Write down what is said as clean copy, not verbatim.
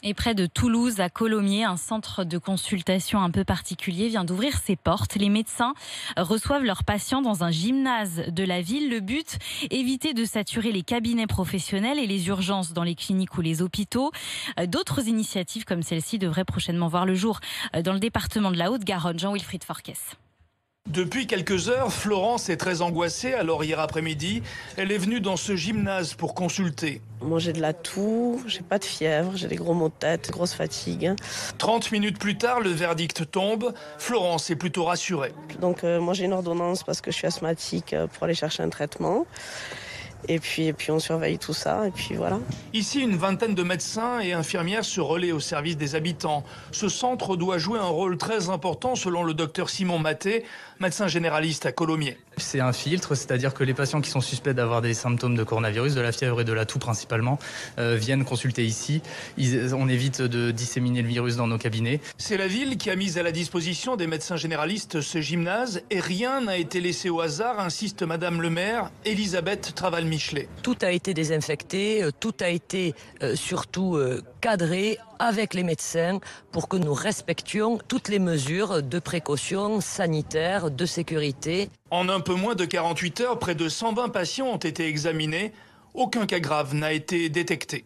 Et près de Toulouse, à Colomiers, un centre de consultation un peu particulier vient d'ouvrir ses portes. Les médecins reçoivent leurs patients dans un gymnase de la ville. Le but, éviter de saturer les cabinets professionnels et les urgences dans les cliniques ou les hôpitaux. D'autres initiatives comme celle-ci devraient prochainement voir le jour dans le département de la Haute-Garonne. Jean-Wilfried Forquès. Depuis quelques heures, Florence est très angoissée. Alors hier après-midi, elle est venue dans ce gymnase pour consulter. Moi j'ai de la toux, j'ai pas de fièvre, j'ai des gros maux de tête, grosse fatigue. 30 minutes plus tard, le verdict tombe. Florence est plutôt rassurée. Donc moi j'ai une ordonnance parce que je suis asthmatique pour aller chercher un traitement. Et puis on surveille tout ça, et puis voilà. Ici, une vingtaine de médecins et infirmières se relaient au service des habitants. Ce centre doit jouer un rôle très important selon le docteur Simon Maté, médecin généraliste à Colomiers. C'est un filtre, c'est-à-dire que les patients qui sont suspects d'avoir des symptômes de coronavirus, de la fièvre et de la toux principalement, viennent consulter ici. On évite de disséminer le virus dans nos cabinets. C'est la ville qui a mis à la disposition des médecins généralistes ce gymnase et rien n'a été laissé au hasard, insiste Madame le maire, Elisabeth Traval-Michelet. Tout a été désinfecté, tout a été surtout cadré avec les médecins pour que nous respections toutes les mesures de précaution sanitaire, de sécurité. En un peu moins de 48 heures, près de 120 patients ont été examinés. Aucun cas grave n'a été détecté.